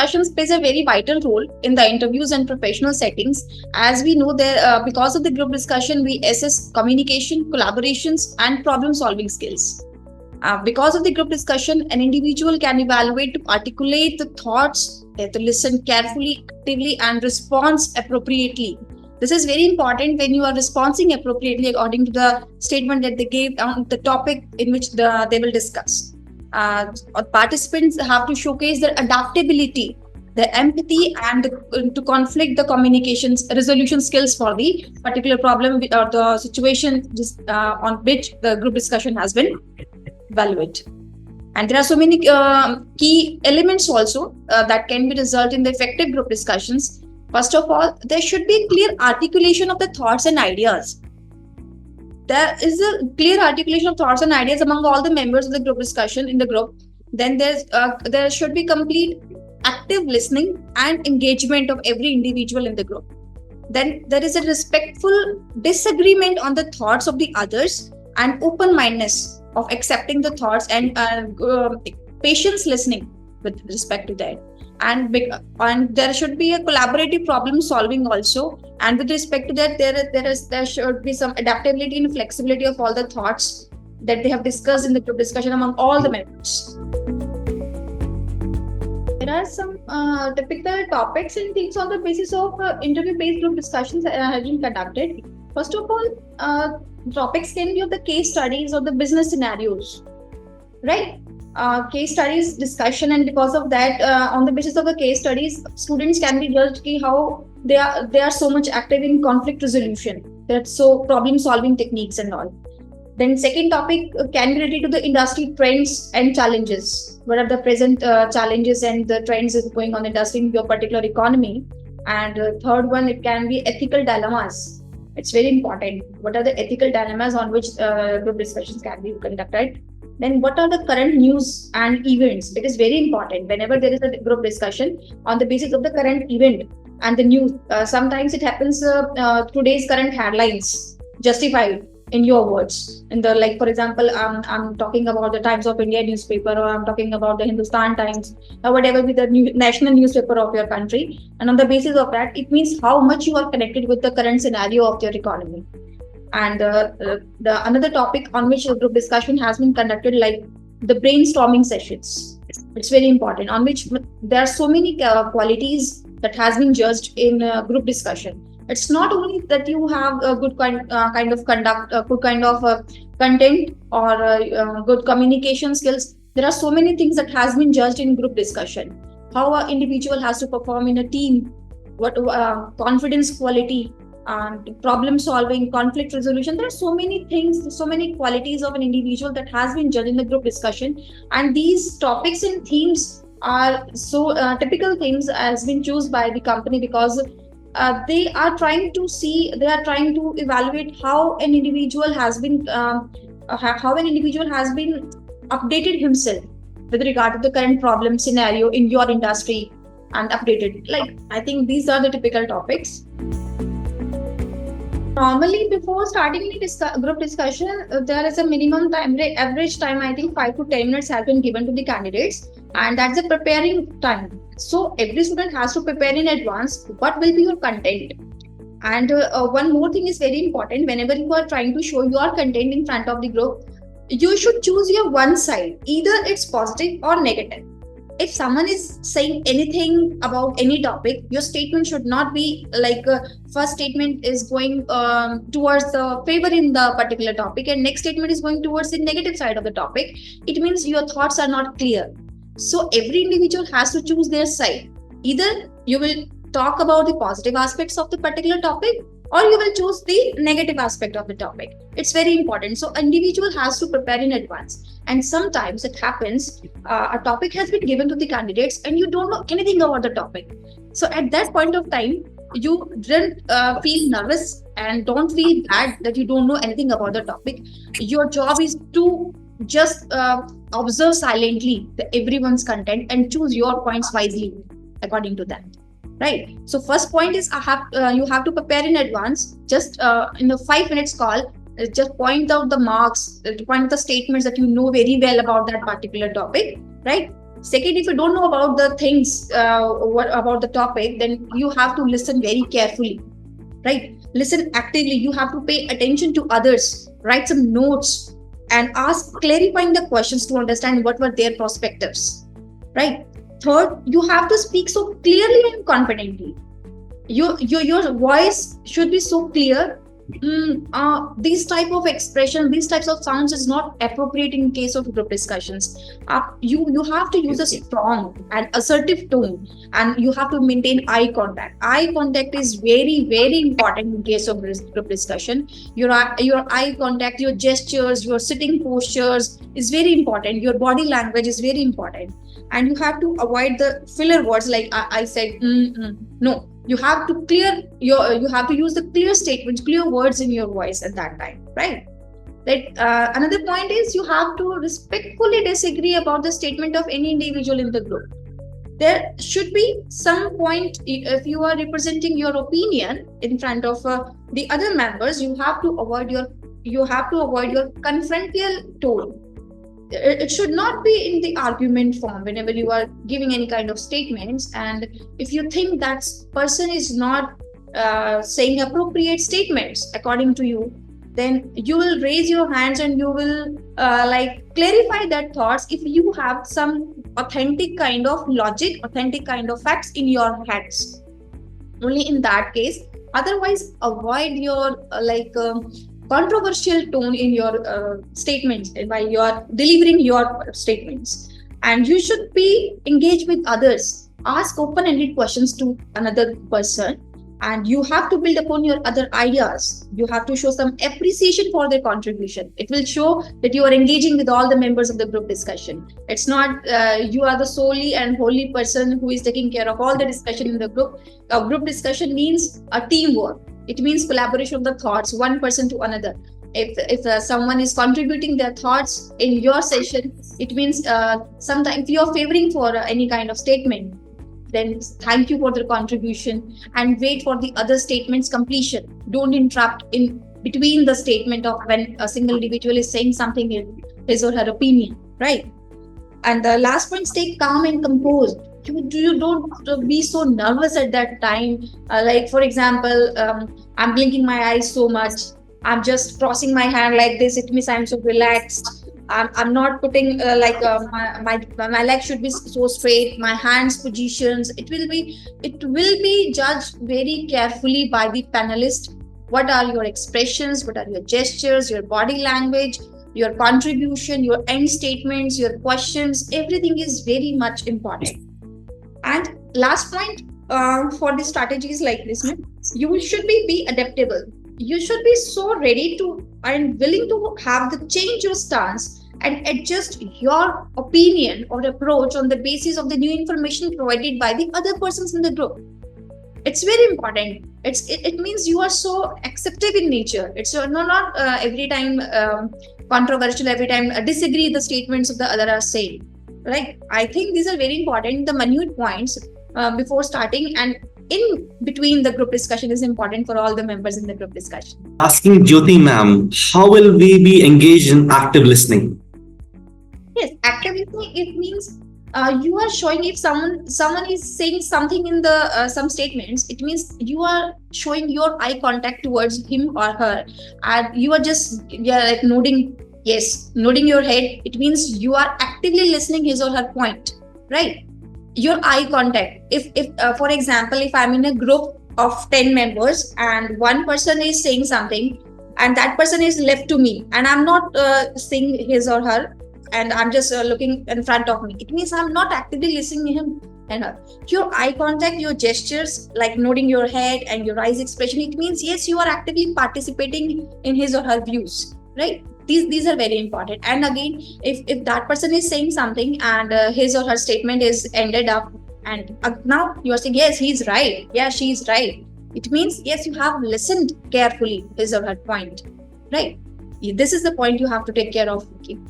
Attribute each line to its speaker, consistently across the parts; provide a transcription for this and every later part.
Speaker 1: discussions plays a very vital role in the interviews and professional settings. As we know, there because of the group discussion, we assess communication, collaborations, and problem-solving skills. Because of the group discussion, an individual can evaluate to articulate the thoughts, to listen carefully, actively, and respond appropriately. This is very important when you are responding appropriately according to the statement that they gave on the topic in which they will discuss. Participants have to showcase their adaptability, their empathy, and to conflict the communications resolution skills for the particular problem or the situation on which the group discussion has been evaluated. And there are so many key elements also that can be result in the effective group discussions. First of all, there should be clear articulation of the thoughts and ideas. There is a clear articulation of thoughts and ideas among all the members of the group discussion in the group. Then there should be complete active listening and engagement of every individual in the group. Then there is a respectful disagreement on the thoughts of the others and open-mindedness of accepting the thoughts and patience listening with respect to that. And there should be a collaborative problem solving also. And with respect to that, there should be some adaptability and flexibility of all the thoughts that they have discussed in the group discussion among all the members. There are some typical topics and things on the basis of interview-based group discussions have been conducted. First of all, topics can be of the case studies or the business scenarios, right? Case studies discussion, and because of that, on the basis of the case studies, students can be judged how they are so much active in conflict resolution. That's so problem solving techniques and all. Then second topic can be related to the industry trends and challenges. What are the present challenges and the trends is going on in industry in your particular economy? And third one, it can be ethical dilemmas. It's very important. What are the ethical dilemmas on which group discussions can be conducted? Then what are the current news and events? It is very important whenever there is a group discussion on the basis of the current event and the news. Sometimes it happens today's current headlines justified in your words. In the, like, for example, I'm talking about the Times of India newspaper, or I'm talking about the Hindustan Times, or whatever be the national newspaper of your country. And on the basis of that, it means how much you are connected with the current scenario of your economy. And the another topic on which the group discussion has been conducted, like the brainstorming sessions. It's very important, on which there are so many qualities that has been judged in group discussion. It's not only that you have a good kind of conduct, good kind of content or good communication skills. There are so many things that has been judged in group discussion. How an individual has to perform in a team, what confidence quality, problem solving, conflict resolution. There are so many things, so many qualities of an individual that has been judged in the group discussion. And these topics and themes are so typical themes has been chosen by the company because they are trying to evaluate how an individual has been updated himself with regard to the current problem scenario in your industry and updated. Like, I think these are the typical topics. Normally, before starting any group discussion, there is a minimum time, average time, I think 5 to 10 minutes has been given to the candidates, and that's a preparing time. So every student has to prepare in advance what will be your content. And one more thing is very important. Whenever you are trying to show your content in front of the group, you should choose your one side. Either it's positive or negative. If someone is saying anything about any topic, your statement should not be like first statement is going towards the favor in the particular topic and next statement is going towards the negative side of the topic. It means your thoughts are not clear. So every individual has to choose their side. Either you will talk about the positive aspects of the particular topic, or you will choose the negative aspect of the topic. It's very important. So individual has to prepare in advance. And sometimes it happens, a topic has been given to the candidates and you don't know anything about the topic. So at that point of time, you don't feel nervous and don't feel bad that you don't know anything about the topic. Your job is to just observe silently everyone's content and choose your points wisely according to that. Right. So first point is you have to prepare in advance. Just in the 5 minutes call, just point out the marks, point out the statements that you know very well about that particular topic. Right. Second, if you don't know about the things, what about the topic, then you have to listen very carefully, right? Listen actively. You have to pay attention to others, write some notes, and ask clarifying the questions to understand what were their perspectives, right? Third, you have to speak so clearly and confidently. Your voice should be so clear. These type of expression, these types of sounds is not appropriate in case of group discussions. You have to use a strong and assertive tone, and you have to maintain eye contact. Eye contact is very important in case of group discussion. Your eye contact, your gestures, your sitting postures is very important. Your body language is very important, and you have to avoid the filler words like I said. No, you have to you have to use the clear statements, clear words in your voice at that time, right? Another point is you have to respectfully disagree about the statement of any individual in the group. There should be some point, if you are representing your opinion in front of the other members, you have to avoid your confrontational tone. It should not be in the argument form whenever you are giving any kind of statements. And if you think that person is not saying appropriate statements according to you, then you will raise your hands and you will clarify that thoughts if you have some authentic kind of logic, authentic kind of facts in your heads. Only in that case. Otherwise, avoid your controversial tone in your statements while you are delivering your statements. And you should be engaged with others. Ask open-ended questions to another person, and you have to build upon your other ideas. You have to show some appreciation for their contribution. It will show that you are engaging with all the members of the group discussion. It's not you are the solely and wholly person who is taking care of all the discussion in the group. A group discussion means a teamwork. It means collaboration of the thoughts, one person to another. If someone is contributing their thoughts in your session, it means sometimes if you are favoring for any kind of statement, then thank you for their contribution and wait for the other statement's completion. Don't interrupt in between the statement of when a single individual is saying something in his or her opinion, right? And the last point, stay calm and composed. You don't be so nervous at that time. For example, I'm blinking my eyes so much. I'm just crossing my hand like this. It means I'm so relaxed. I'm not putting my leg should be so straight. My hands positions. It will be judged very carefully by the panelist. What are your expressions? What are your gestures? Your body language? Your contribution? Your end statements? Your questions? Everything is very much important. And last point for the strategies like this, you should be adaptable. You should be so ready to and willing to have the change your stance and adjust your opinion or approach on the basis of the new information provided by the other persons in the group. It's very important. It means you are so acceptive in nature. It's not every time controversial, every time disagree the statements of the other are saying. Right? I think these are very important. The minute points before starting and in between the group discussion is important for all the members in the group discussion.
Speaker 2: Asking Jyoti ma'am, how will we be engaged in active listening?
Speaker 1: Yes, active listening, it means you are showing if someone is saying something in the some statements, it means you are showing your eye contact towards him or her, and you are just nodding. Yes, nodding your head, it means you are actively listening his or her point, right? Your eye contact. If for example, if I'm in a group of 10 members and one person is saying something and that person is left to me and I'm not seeing his or her and I'm just looking in front of me, it means I'm not actively listening to him and her. Your eye contact, your gestures like nodding your head and your eyes expression, it means yes, you are actively participating in his or her views, right? These are very important. And again, if that person is saying something and his or her statement is ended up and now you are saying yes, he's right, yeah, she's right, it means yes, you have listened carefully his or her point, right? This is the point you have to take care of,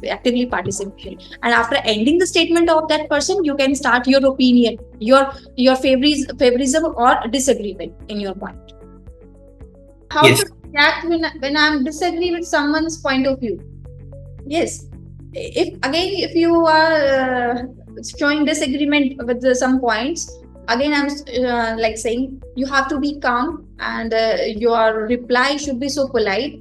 Speaker 1: actively participation. And after ending the statement of that person, you can start your opinion, your favorism or disagreement in your point. How to react when I'm disagreeing with someone's point of view? Yes, if you are showing disagreement with some points, again I'm like saying you have to be calm, and your reply should be so polite.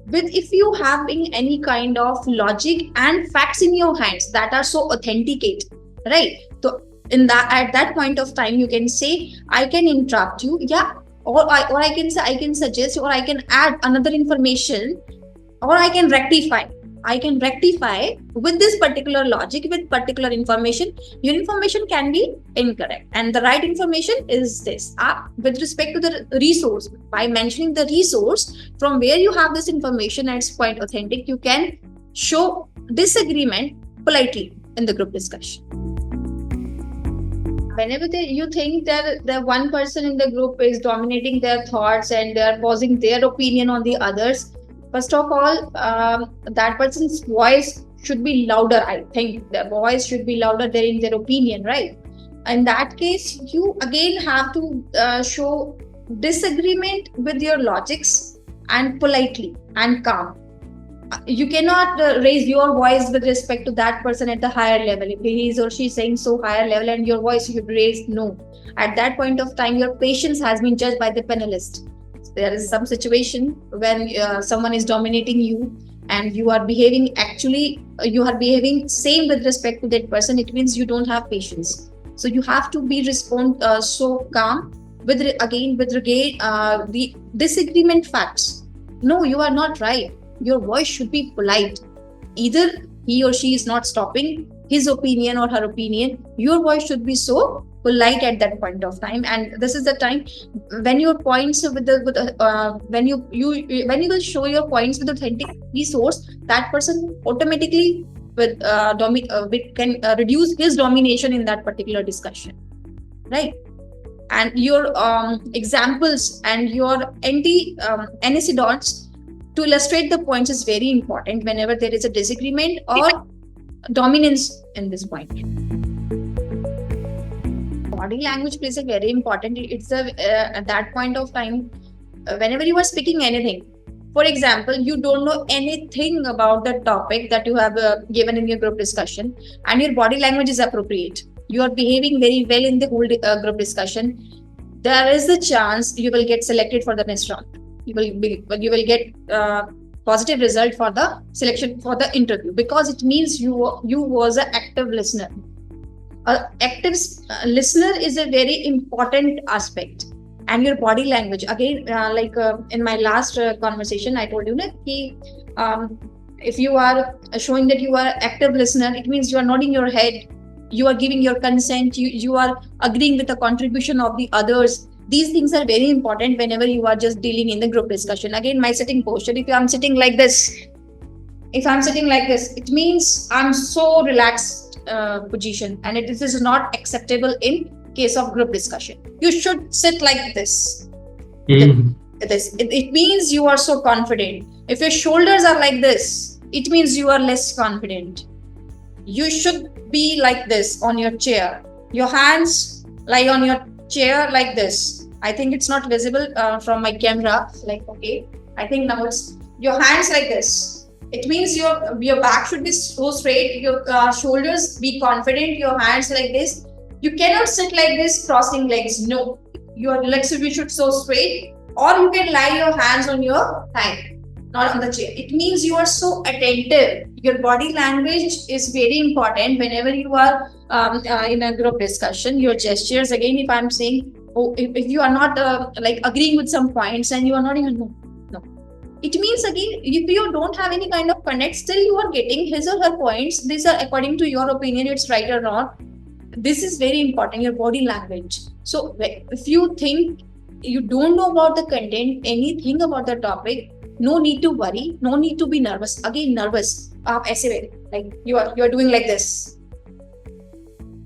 Speaker 1: With if you having any kind of logic and facts in your hands that are so authenticate, right? So in that, at that point of time, you can say, I can interrupt you, yeah, or I can say, I can suggest, or I can add another information, or I can rectify with this particular logic, with particular information. Your information can be incorrect, and the right information is this. With respect to the resource, by mentioning the resource from where you have this information and it's quite authentic, you can show disagreement politely in the group discussion. Whenever you think that the one person in the group is dominating their thoughts and they are posing their opinion on the others, first of all, that person's voice should be louder. I think the voice should be louder there in their opinion, right? In that case, you again have to show disagreement with your logics and politely and calm. You cannot raise your voice with respect to that person at the higher level. If he is or she is saying so higher level and your voice should be raised, no. At that point of time, your patience has been judged by the panelist. There is some situation when someone is dominating you and you are behaving you are behaving same with respect to that person. It means you don't have patience. So you have to be so calm with the disagreement facts. No, you are not right. Your voice should be polite. Either he or she is not stopping his opinion or her opinion. Your voice should be so polite at that point of time, and this is the time when your points when you will show your points with authentic resource, that person automatically can reduce his domination in that particular discussion, right? And your examples and your antecedents to illustrate the points is very important whenever there is a disagreement or dominance in this point. Body language plays a very important. It's at that point of time, whenever you are speaking anything. For example, you don't know anything about the topic that you have given in your group discussion, and your body language is appropriate. You are behaving very well in the whole group discussion. There is a chance you will get selected for the next round. You will get positive result for the selection for the interview, because it means you was an active listener. An active listener is a very important aspect. And your body language, again, in my last conversation, I told you that if you are showing that you are an active listener, it means you are nodding your head, you are giving your consent, you are agreeing with the contribution of the others. These things are very important whenever you are just dealing in the group discussion. Again, my sitting posture, if I'm sitting like this, it means I'm so relaxed position, and this is not acceptable in case of group discussion. You should sit like this. It means you are so confident. If your shoulders are like this, it means you are less confident. You should be like this on your chair. Your hands lie on your chair like this. I think it's not visible from my camera. Okay, I think now it's your hands like this. It means your back should be so straight. Your shoulders be confident. Your hands like this. You cannot sit like this, crossing legs. No, your legs should be so straight. Or you can lie your hands on your thigh, not on the chair. It means you are so attentive. Your body language is very important whenever you are in a group discussion. Your gestures, again, if I'm saying, if you are not agreeing with some points and you are not even, no. It means, again, if you don't have any kind of connect, still you are getting his or her points. These are according to your opinion, it's right or not. This is very important, your body language. So if you think you don't know about the content, anything about the topic, no need to worry, no need to be nervous. Again, nervous. Like you are doing like this.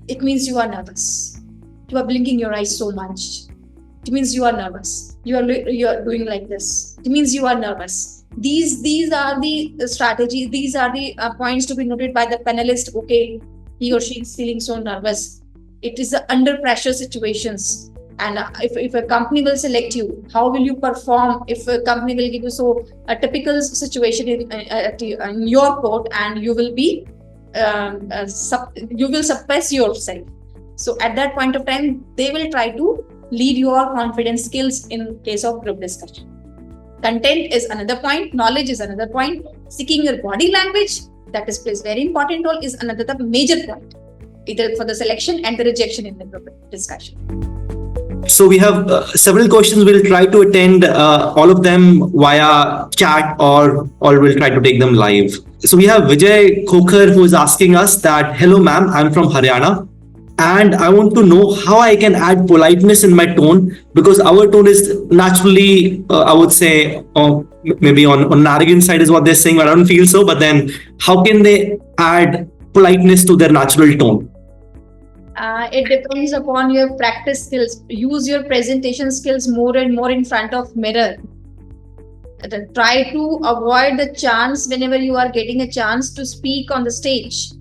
Speaker 1: It means you are nervous. You are blinking your eyes so much. It means you are nervous. You are doing like this. It means you are nervous. These are the strategies. These are the points to be noted by the panelist. Okay, he or she is feeling so nervous. It is under pressure situations. And if a company will select you, how will you perform? If a company will give you a typical situation in your court, and you will be you will suppress yourself. So at that point of time, they will try to lead your confidence skills in case of group discussion. Content is another point, knowledge is another point, speaking your body language, that is plays very important role, is another the major point, either for the selection and the rejection in the group discussion.
Speaker 2: So we have several questions. We'll try to attend all of them via chat, or we'll try to take them live. So we have Vijay Khokar, who is asking us that, hello ma'am, I'm from Haryana and I want to know how I can add politeness in my tone, because our tone is naturally, I would say, maybe on an arrogant side is what they're saying, but I don't feel so. But then how can they add politeness to their natural tone?
Speaker 1: It depends upon your practice skills. Use your presentation skills more and more in front of mirror. Try to avoid the chance whenever you are getting a chance to speak on the stage.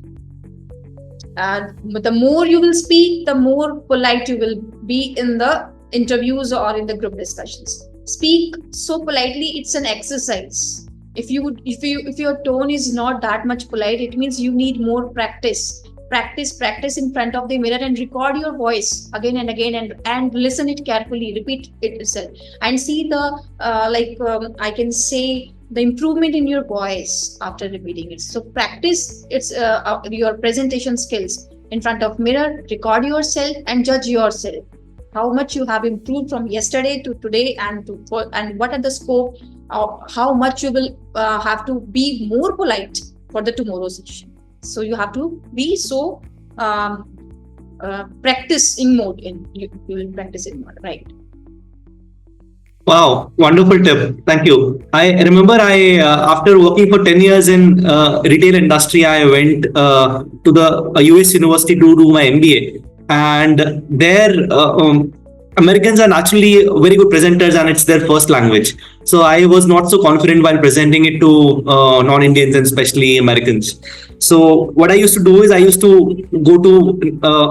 Speaker 1: But the more you will speak, the more polite you will be in the interviews or in the group discussions. Speak so politely, it's an exercise. If your tone is not that much polite, it means you need more practice in front of the mirror, and record your voice again and again, and listen it carefully, repeat it itself, and see the I can say the improvement in your voice after repeating it. So practice your presentation skills in front of mirror, record yourself and judge yourself how much you have improved from yesterday to today, and what are the scope of how much you will have to be more polite for the tomorrow session. So you have to be so practicing mode, you will practice in mode, right?
Speaker 2: Wow, wonderful tip. Thank you. I remember after working for 10 years in retail industry, I went to the US university to do my MBA. And there, Americans are naturally very good presenters and it's their first language. So I was not so confident while presenting it to non-Indians and especially Americans. So what I used to do is I used to go to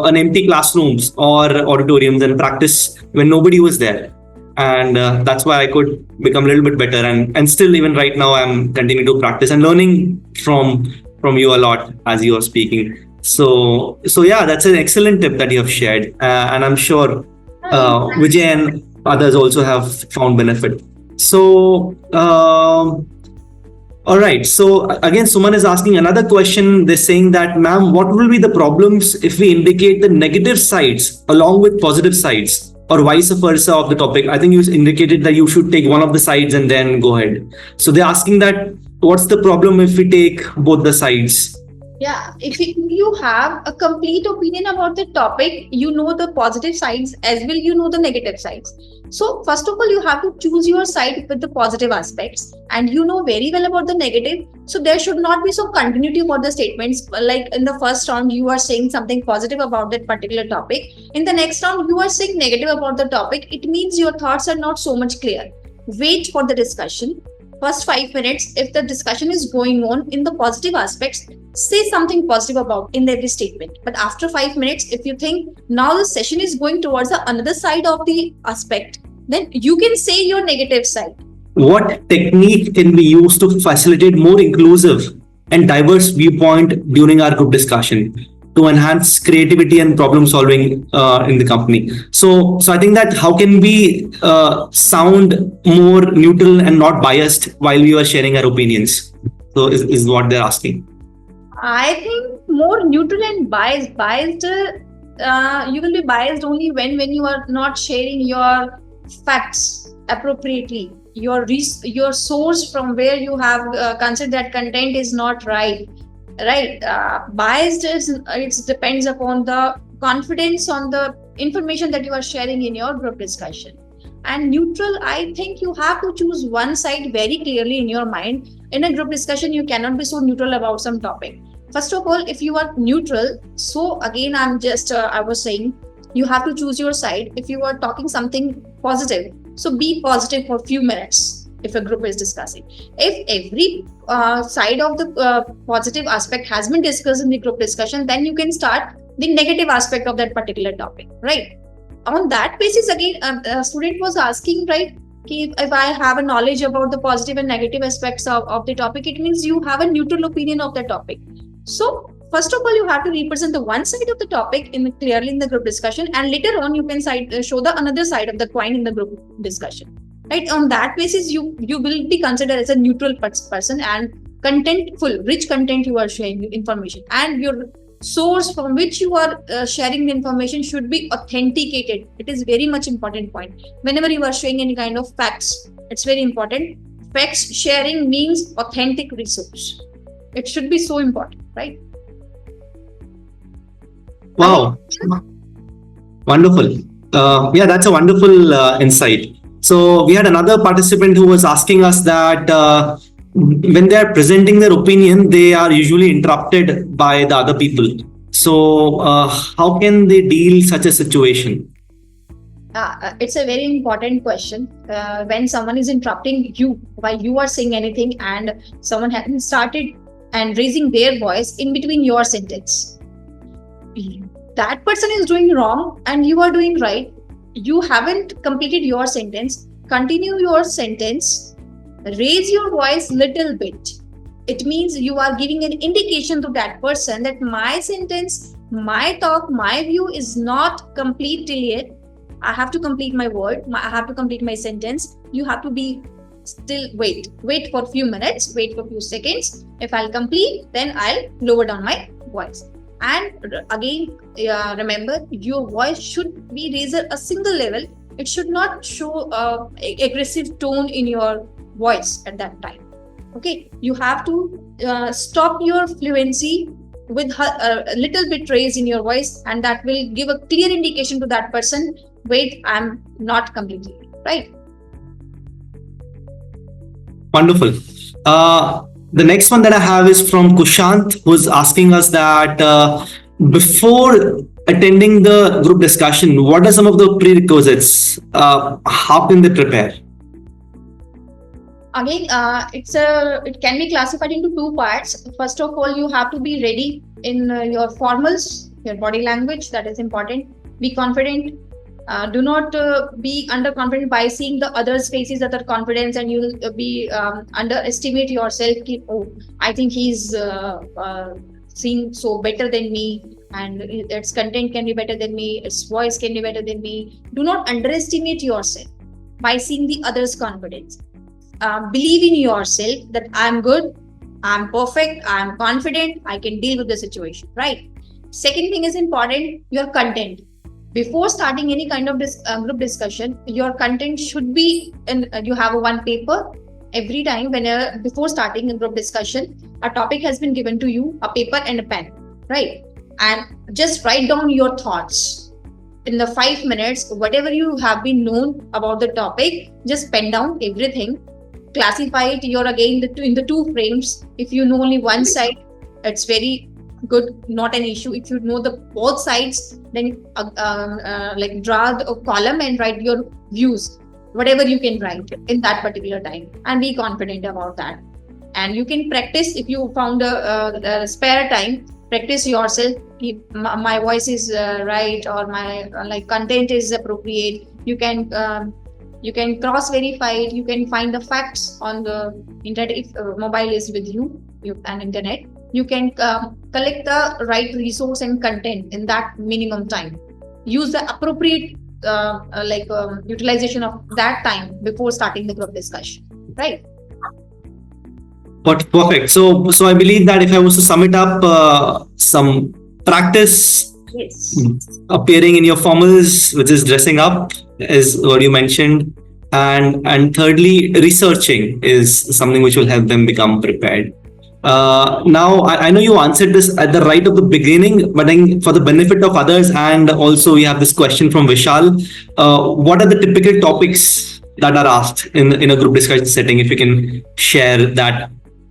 Speaker 2: an empty classrooms or auditoriums and practice when nobody was there. And that's why I could become a little bit better. And still, even right now, I'm continuing to practice and learning from you a lot as you are speaking. So yeah, that's an excellent tip that you have shared. And I'm sure Vijay and others also have found benefit. So, all right. So again, Suman is asking another question. They're saying that, ma'am, what will be the problems if we indicate the negative sides along with positive sides, or vice versa of the topic? I think you indicated that you should take one of the sides and then go ahead. So they're asking that, what's the problem if we take both the sides?
Speaker 1: Yeah, if you have a complete opinion about the topic, you know the positive sides as well, you know the negative sides. So first of all, you have to choose your side with the positive aspects, and you know very well about the negative. So there should not be some continuity for the statements. Like in the first round, you are saying something positive about that particular topic. In the next round, you are saying negative about the topic. It means your thoughts are not so much clear. Wait for the discussion. First 5 minutes, if the discussion is going on in the positive aspects, say something positive about in every statement. But after 5 minutes, if you think now the session is going towards the another side of the aspect, then you can say your negative side.
Speaker 2: What technique can be used to facilitate more inclusive and diverse viewpoint during our group discussion to enhance creativity and problem solving in the company? So I think that how can we sound more neutral and not biased while we are sharing our opinions? So is what they're asking.
Speaker 1: I think more neutral and biased. You will be biased only when you are not sharing your facts appropriately. Your source from where you have considered that content is not right. Biased it depends upon the confidence on the information that you are sharing in your group discussion. And neutral, I think you have to choose one side very clearly in your mind. In a group discussion, you cannot be so neutral about some topic. First of all, if you are neutral, so again, I was saying, you have to choose your side. If you are talking something positive, so be positive for a few minutes. If a group is discussing, if every side of the positive aspect has been discussed in the group discussion, then you can start the negative aspect of that particular topic, right? On that basis, again, a student was asking, right, if I have a knowledge about the positive and negative aspects of the topic, it means you have a neutral opinion of the topic. So first of all, you have to represent the one side of the topic clearly in the group discussion, and later on you can show the another side of the coin in the group discussion. Right? On that basis, you will be considered as a neutral person, and contentful, rich content you are sharing information, and your source from which you are sharing the information should be authenticated. It is very much important point. Whenever you are sharing any kind of facts, it's very important. Facts sharing means authentic resource. It should be so important, right?
Speaker 2: Wow. Wonderful. Yeah, that's a wonderful insight. So we had another participant who was asking us that when they are presenting their opinion, they are usually interrupted by the other people. So how can they deal such a situation?
Speaker 1: It's a very important question. When someone is interrupting you while you are saying anything, and someone hasn't started and raising their voice in between your sentence, that person is doing wrong and you are doing right. You haven't completed your sentence. Continue your sentence. Raise your voice little bit. It means you are giving an indication to that person that my sentence, my talk, my view is not complete till yet. I have to complete my word. I have to complete my sentence. You have to be still wait for a few minutes, wait for a few seconds. If I'll complete, then I'll lower down my voice. And again, remember, your voice should be raised a single level. It should not show aggressive tone in your voice at that time. Okay, you have to stop your fluency with a little bit raise in your voice, and that will give a clear indication to that person, wait, I'm not completely right.
Speaker 2: Wonderful. The next one that I have is from Kushant, who's asking us that before attending the group discussion, what are some of the prerequisites? How can they prepare?
Speaker 1: Again, it can be classified into two parts. First of all, you have to be ready in your formals, your body language. That is important. Be confident. Do not be underconfident by seeing the others' faces, other confidence, and you will be underestimate yourself. Oh, I think he's seeing so better than me, and its content can be better than me, its voice can be better than me. Do not underestimate yourself by seeing the others' confidence. Believe in yourself that I'm good, I'm perfect, I'm confident, I can deal with the situation, right? Second thing is important, your content. Before starting any kind of group discussion, your content should be you have one paper. Every time before starting a group discussion, a topic has been given to you, a paper and a pen, right? And just write down your thoughts. In the 5 minutes, whatever you have been known about the topic, just pen down everything. Classify it in the two frames. If you know only one side, it's very good, not an issue. If you know the both sides, then like draw a column and write your views, whatever you can write in that particular time, and be confident about that. And you can practice if you found a spare time. Practice yourself. My voice is right, or my content is appropriate. You can cross verify it. You can find the facts on the internet if mobile is with you and internet. You can collect the right resource and content in that minimum time. Use the appropriate utilization of that time before starting the group discussion, right?
Speaker 2: But perfect. So I believe that if I was to sum it up, some practice,
Speaker 1: yes,
Speaker 2: appearing in your formals, which is dressing up, is what you mentioned, and thirdly, researching is something which will help them become prepared. Now, I know you answered this at the right of the beginning, but then for the benefit of others, and also we have this question from Vishal. What are the typical topics that are asked in a group discussion setting? If you can share that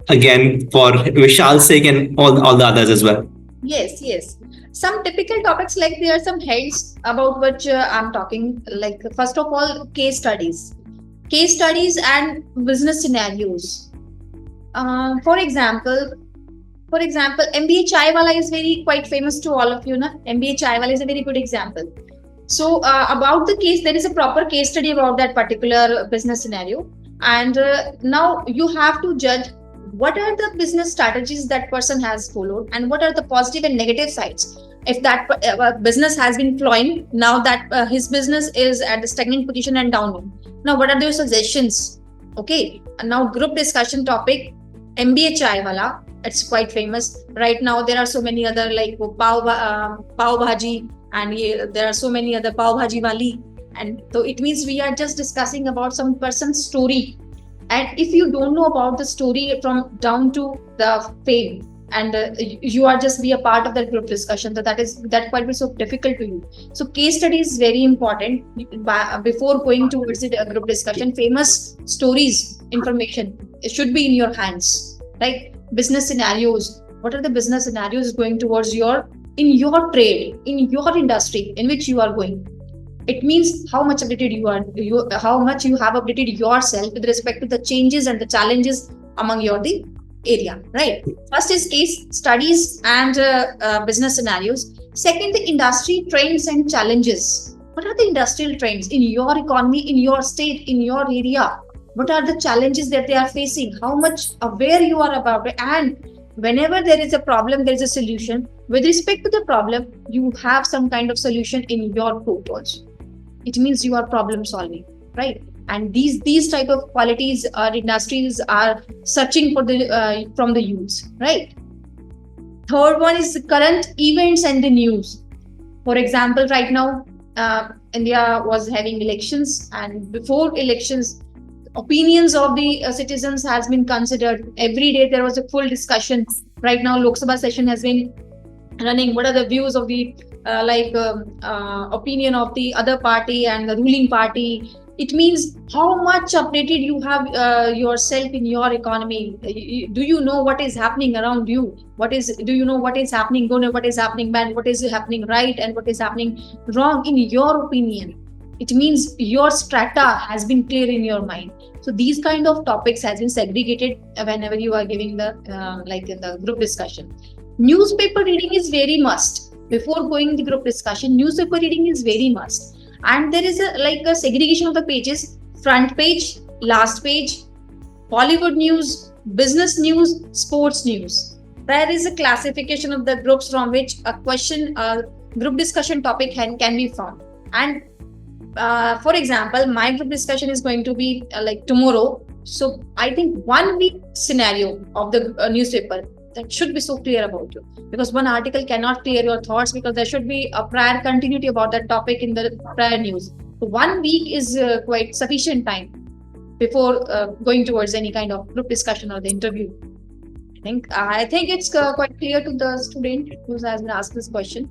Speaker 2: again for Vishal's sake and all the others as well.
Speaker 1: Yes. Some typical topics, like there are some heads about which I'm talking. Like first of all, case studies and business scenarios. For example, MBA Chai Wala is quite famous to all of you, na? MBA Chai Wala is a very good example. So about the case, there is a proper case study about that particular business scenario, and now you have to judge what are the business strategies that person has followed, and what are the positive and negative sides. If that business has been flowing, now that his business is at the stagnant position and down, now what are those suggestions? Okay, and now group discussion topic, MBA chai wala, it's quite famous right now. There are so many other like pav bhaji, and there are so many other pav bhaji wali, and so it means we are just discussing about some person's story. And if you don't know about the story from down to the fame, and you are just be a part of that group discussion, so that might be so difficult to you. So case study is very important before going towards the group discussion. Famous stories, information, it should be in your hands. Like business scenarios, what are the business scenarios going towards in your trade, in your industry in which you are going. It means how much updated how much you have updated yourself with respect to the changes and the challenges among the area, right? First is case studies and business scenarios. Second, the industry trends and challenges. What are the industrial trends in your economy, in your state, in your area? What are the challenges that they are facing? How much aware you are about it? And whenever there is a problem, there is a solution. With respect to the problem, you have some kind of solution in your quote also. It means you are problem solving, right? And these type of qualities industries are searching for from the youths, right? Third one is the current events and the news. For example, right now India was having elections, and before elections, opinions of the citizens has been considered. Every day there was a full discussion. Right now Lok Sabha session has been running. What are the views of the opinion of the other party and the ruling party? It means how much updated you have yourself in your economy. Do you know what is happening around you? Do you know what is happening good, what is happening bad, what is happening right, and what is happening wrong in your opinion? It means your strata has been clear in your mind. So these kind of topics has been segregated whenever you are giving the in the group discussion. Newspaper reading is very must. Before going the group discussion, newspaper reading is very must. And there is a segregation of the pages: front page, last page, Bollywood news, business news, sports news. There is a classification of the groups from which a group discussion topic can be found. And for example, my group discussion is going to be tomorrow. So I think 1 week scenario of the newspaper, that should be so clear about you, because one article cannot clear your thoughts, because there should be a prior continuity about that topic in the prior news. So 1 week is quite sufficient time before going towards any kind of group discussion or the interview. I think it's quite clear to the student who has been asked this question.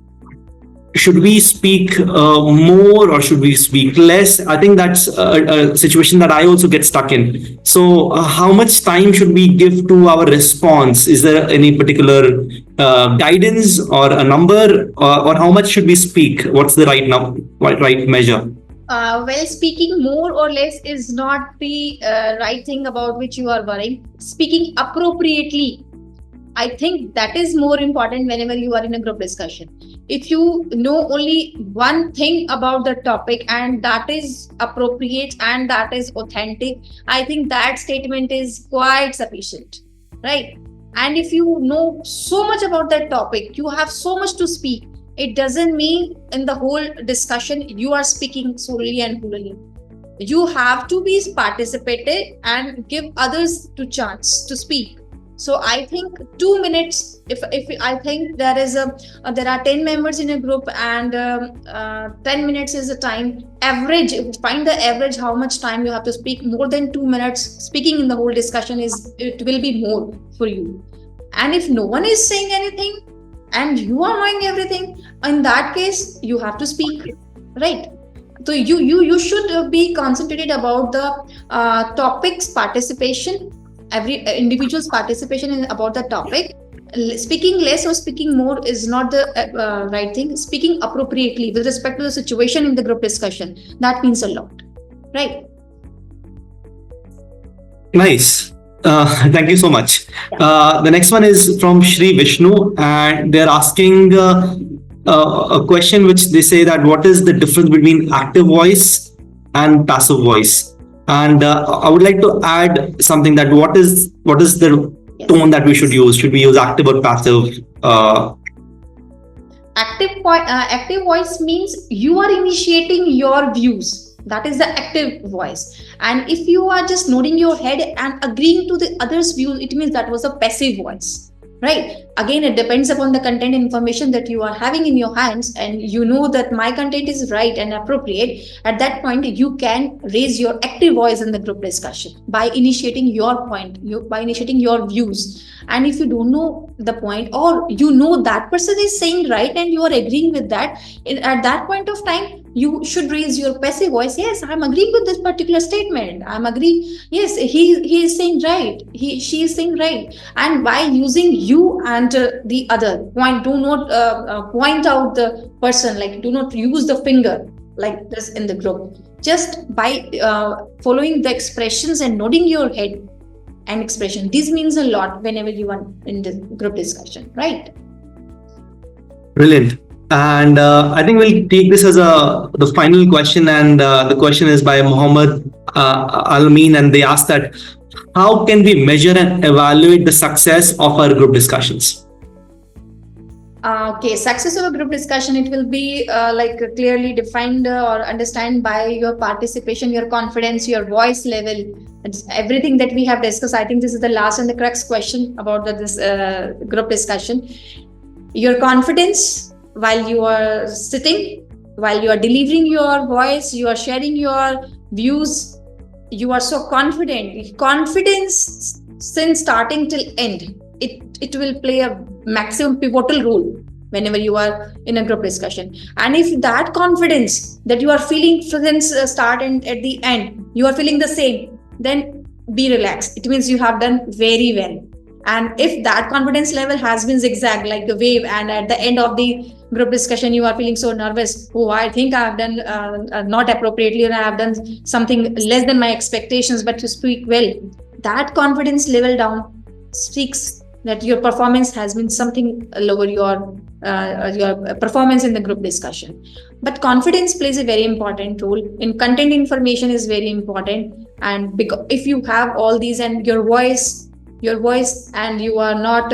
Speaker 2: Should we speak more or should we speak less? I think that's a situation that I also get stuck in. So how much time should we give to our response? Is there any particular guidance or a number, or how much should we speak? What's the right measure?
Speaker 1: Well, speaking more or less is not the right thing about which you are worrying. Speaking appropriately, I think that is more important whenever you are in a group discussion. If you know only one thing about the topic and that is appropriate and that is authentic, I think that statement is quite sufficient, right? And if you know so much about that topic, you have so much to speak, it doesn't mean in the whole discussion you are speaking solely and fully. You have to be participated and give others to chance to speak. So I think 2 minutes, if I think there are 10 members in a group and 10 minutes is the time average, find the average how much time you have to speak. More than 2 minutes speaking in the whole discussion it will be more for you. And if no one is saying anything and you are knowing everything, in that case you have to speak, right? So you should be concentrated about the topics participation, every individual's participation in about the topic. Speaking less or speaking more is not the right thing. Speaking appropriately with respect to the situation in the group discussion, that means a lot, right?
Speaker 2: Nice. Thank you so much. The next one is from Shri Vishnu, and they're asking a question which they say that what is the difference between active voice and passive voice? And I would like to add something that what is the tone that we should use? Should we use active or passive?
Speaker 1: Active voice means you are initiating your views. That is the active voice. And if you are just nodding your head and agreeing to the other's views, it means that was a passive voice, right? Again, it depends upon the content information that you are having in your hands, and you know that my content is right and appropriate. At that point, you can raise your active voice in the group discussion by initiating your point, by initiating your views. And if you don't know the point, or you know that person is saying right and you are agreeing with that, at that point of time, you should raise your passive voice. Yes, I'm agreeing with this particular statement. I'm agreeing. Yes, he is saying right. She is saying right. And by using you and the other point, do not point out the person. Like, do not use the finger like this in the group. Just by following the expressions and nodding your head and expression. This means a lot whenever you are in the group discussion, right?
Speaker 2: Brilliant. And I think we'll take this as the final question. And the question is by Mohammed Almin, and they ask that how can we measure and evaluate the success of our group discussions?
Speaker 1: Okay, success of a group discussion, it will be clearly defined or understand by your participation, your confidence, your voice level, everything that we have discussed. I think this is the last and the crux question about this group discussion. Your confidence while you are sitting, while you are delivering your voice, you are sharing your views, you are so confident. Confidence since starting till end, it will play a maximum pivotal role whenever you are in a group discussion. And if that confidence that you are feeling since start and at the end, you are feeling the same, then be relaxed. It means you have done very well. And if that confidence level has been zigzag like the wave, and at the end of the group discussion you are feeling so nervous, oh, I think I have done not appropriately, and I have done something less than my expectations, but to speak well, that confidence level down speaks that your performance has been something lower, your performance in the group discussion. But confidence plays a very important role in content information, is very important. And because if you have all these, and your voice, and you are not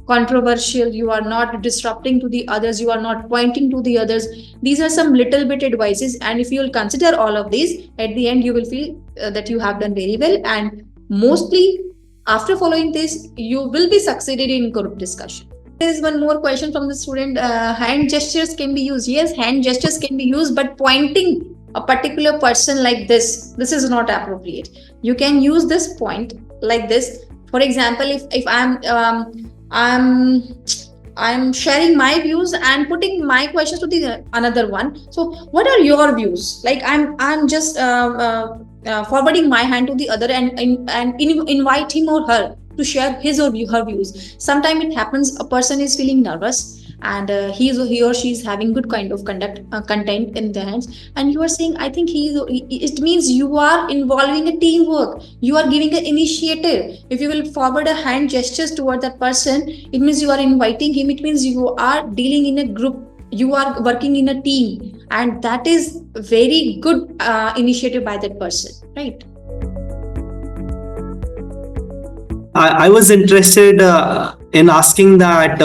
Speaker 1: controversial, you are not disrupting to the others, you are not pointing to the others, these are some little bit advices. And if you will consider all of these, at the end you will feel that you have done very well. And mostly after following this, you will be succeeded in group discussion. There is one more question from the student. Hand gestures can be used. Yes, hand gestures can be used, but pointing a particular person like this is not appropriate. You can use this point like this. For example, if I'm sharing my views and putting my questions to the another one. So what are your views? Like I'm just forwarding my hand to the other and invite him or her to share his or her views. Sometimes it happens a person is feeling nervous, and he or she is having good kind of content in their hands, and you are saying, I think it means you are involving a teamwork, you are giving an initiative. If you will forward a hand gestures toward that person, it means you are inviting him, it means you are dealing in a group, you are working in a team, and that is very good initiative by that person, right?
Speaker 2: I was interested in asking that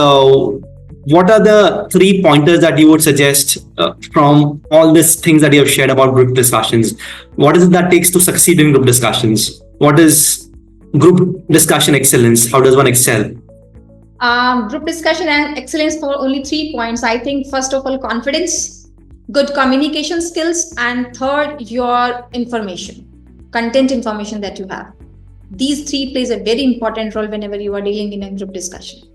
Speaker 2: what are the 3 pointers that you would suggest from all these things that you have shared about group discussions? What is it that takes to succeed in group discussions? What is group discussion excellence? How does one excel?
Speaker 1: Group discussion and excellence for only 3 points. I think first of all, confidence, good communication skills, and third, your information, content information that you have. These 3 plays a very important role whenever you are dealing in a group discussion.